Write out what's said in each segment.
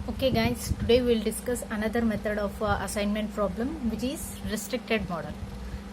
Okay guys, today we will discuss another method of assignment problem, which is restricted model.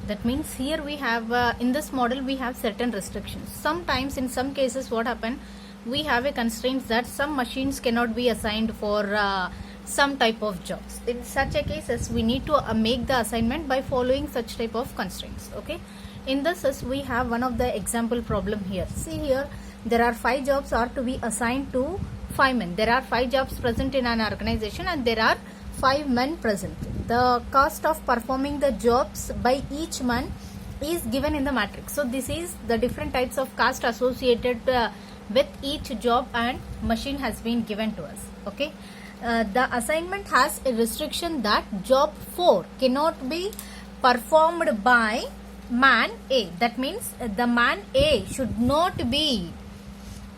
That means here we have in this model we have certain restrictions. Sometimes in some cases what happen, we have a constraint that some machines cannot be assigned for some type of jobs. In such a cases we need to make the assignment by following such type of constraints. Okay, in this we have one of the example problem here. See here, there are 5 jobs are to be assigned to 5 men. There are 5 jobs present in an organization and there are 5 men present. The cost of performing the jobs by each man is given in the matrix. So this is the different types of cost associated with each job and machine has been given to us. Okay, the assignment has a restriction that job 4 cannot be performed by man A. That means the man A should not be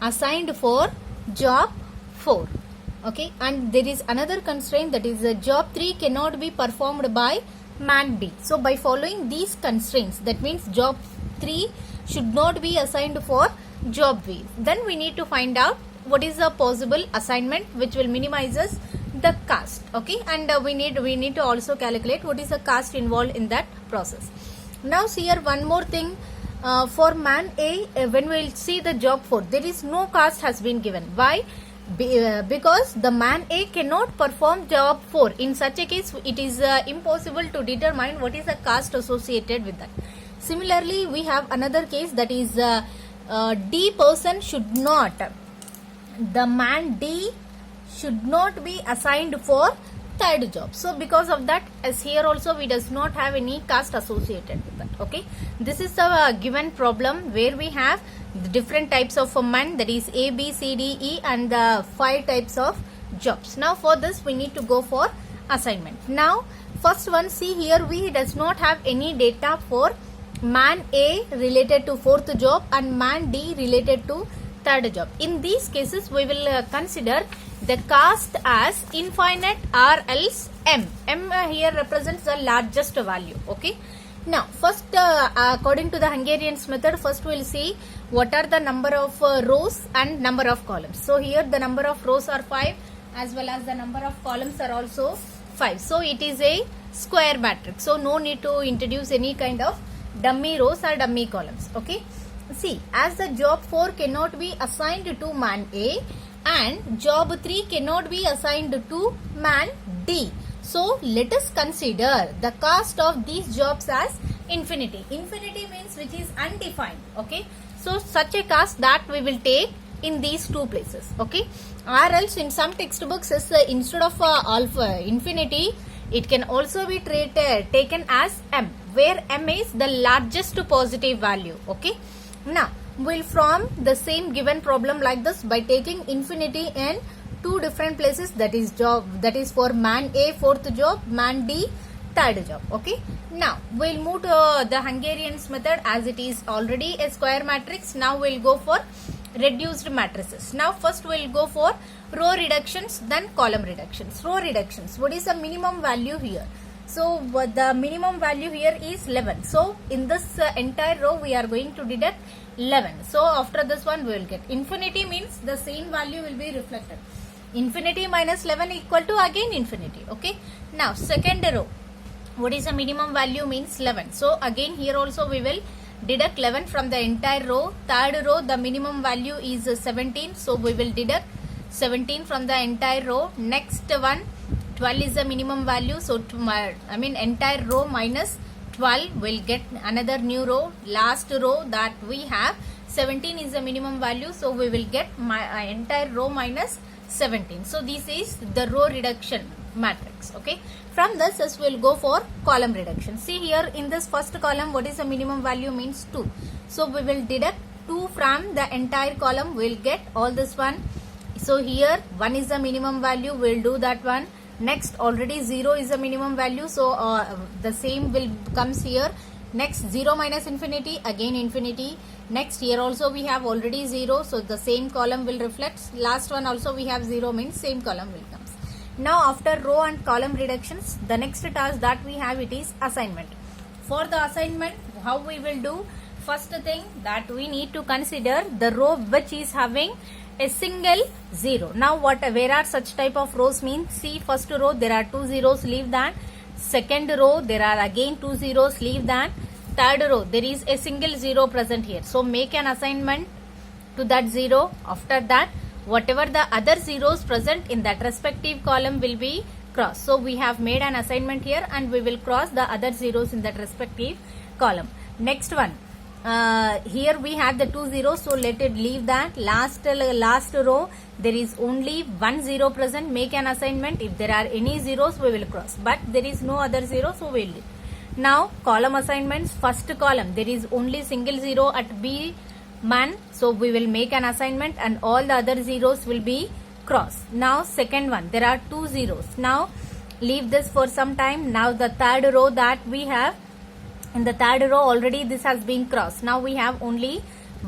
assigned for job 4. Okay, and there is another constraint, that is job 3 cannot be performed by man B. So by following these constraints, that means job 3 should not be assigned for job B. Then we need to find out what is the possible assignment which will minimizes the cost. Okay, and we need to also calculate what is the cost involved in that process. Now see here one more thing. For man A, when we will see the job 4, there is no cost has been given. Why? Because the man A cannot perform job 4. In such a case, it is impossible to determine what is the cost associated with that. Similarly, we have another case, that is D person should not, the man D should not be assigned for third job. So because of that, as here also we does not have any cost associated with that. Okay, this is the given problem where we have the different types of men, that is A, B, C, D, E, and the 5 types of jobs. Now for this we need to go for assignment. Now first one, see here we does not have any data for man A related to 4th job and man D related to 3rd job. In these cases we will consider the cost as infinite or else M. M here represents the largest value. Okay. Now first according to the Hungarian's method, first we will see what are the number of rows and number of columns. So here the number of rows are 5 as well as the number of columns are also 5. So it is a square matrix. So no need to introduce any kind of dummy rows or dummy columns. Okay. See, as the job 4 cannot be assigned to man A and job 3 cannot be assigned to man D. So let us consider the cost of these jobs as infinity. Infinity means which is undefined. Okay. So such a cost that we will take in these 2 places. Okay. Or else in some textbooks instead of alpha infinity, it can also be taken as M, where M is the largest positive value. Okay. Now we'll form the same given problem like this by taking infinity in 2 different places, that is for man A 4th job, man D 3rd job. Okay. Now we'll move to the Hungarian's method, as it is already a square matrix. Now we'll go for reduced matrices. Now first we'll go for row reductions, then column reductions. Row reductions, what is the minimum value here? So the minimum value here is 11. So in this entire row we are going to deduct 11. So after this one we will get infinity, means the same value will be reflected. Infinity minus 11 equal to again infinity. Okay. Now second row, what is the minimum value means 11. So again here also we will deduct 11 from the entire row. Third row, the minimum value is 17. So we will deduct 17 from the entire row. Next one, 12 is the minimum value. So entire row minus 12 will get another new row. Last row that we have 17 is the minimum value. So we will get my entire row minus 17. So this is the row reduction matrix. Okay. From this we will go for column reduction. See here in this first column, what is the minimum value means 2. So we will deduct 2 from the entire column. We will get all this one. So here 1 is the minimum value. We will do that one. Next already 0 is the minimum value. So the same will comes here. Next 0 minus infinity, again infinity. Next here also we have already 0. So the same column will reflect. Last one also we have 0, means same column will come. Now after row and column reductions, the next task that we have, it is assignment. For the assignment, how we will do? First thing that we need to consider the row which is having a single zero. Now where are such type of rows means? See, first row there are 2 zeros, leave that. Second row there are again 2 zeros, leave that. Third row there is a single zero present here. So make an assignment to that zero. After that, whatever the other zeros present in that respective column will be crossed. So we have made an assignment here and we will cross the other zeros in that respective column. Next one, here we have the 2 zeros, so let it leave that. Last row there is only 1 zero present, make an assignment. If there are any zeros we will cross, but there is no other zero, so we will leave. Now column assignments, first column there is only single zero at B1, so we will make an assignment and all the other zeros will be crossed. Now second one, there are 2 zeros. Now leave this for some time. Now the third row that we have, in the third row already this has been crossed. Now we have only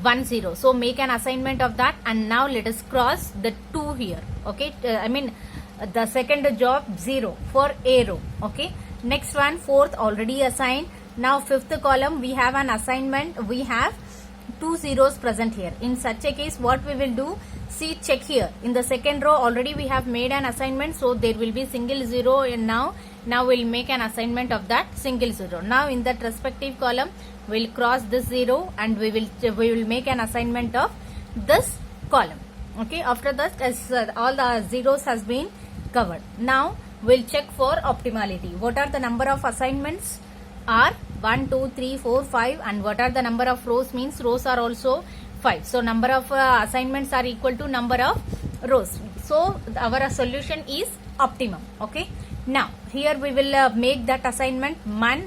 1 0, so make an assignment of that and now let us cross the 2 here. Okay, the second job 0 for A row. Okay, next one, fourth already assigned. Now fifth column we have an assignment, we have 2 zeros present here. In such a case what we will do, see, check here in the second row already we have made an assignment, so there will be single zero, and now we'll make an assignment of that single zero. Now in that respective column we'll cross this zero and we will make an assignment of this column. Okay, after that, as all the zeros has been covered, now we'll check for optimality. What are the number of assignments? Are 1 2 3 4 5, and what are the number of rows means? Rows are also 5, so number of assignments are equal to number of rows, so our solution is optimum. Okay, now here we will make that assignment.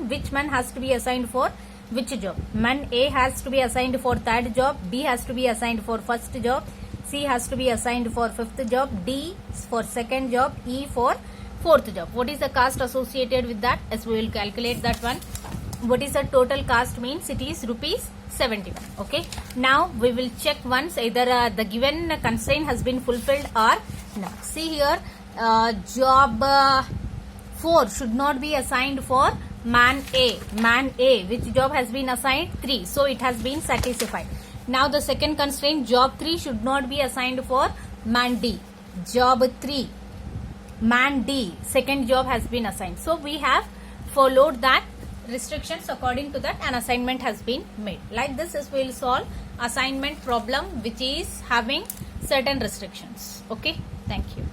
Which man has to be assigned for which job? Man A has to be assigned for third job, B has to be assigned for first job, C has to be assigned for fifth job, D for second job, E for fourth job. What is the cost associated with that? As we will calculate that one. What is the total cost means? It is rupees 71. Okay, now we will check once either the given constraint has been fulfilled or not. See here, job 4 should not be assigned for man A. Man A, which job has been assigned? 3, so it has been satisfied. Now the second constraint, job 3 should not be assigned for man D. Job 3, man D, second job has been assigned, so we have followed that restrictions. According to that, an assignment has been made. Like this is we will solve assignment problem which is having certain restrictions. Okay, thank you.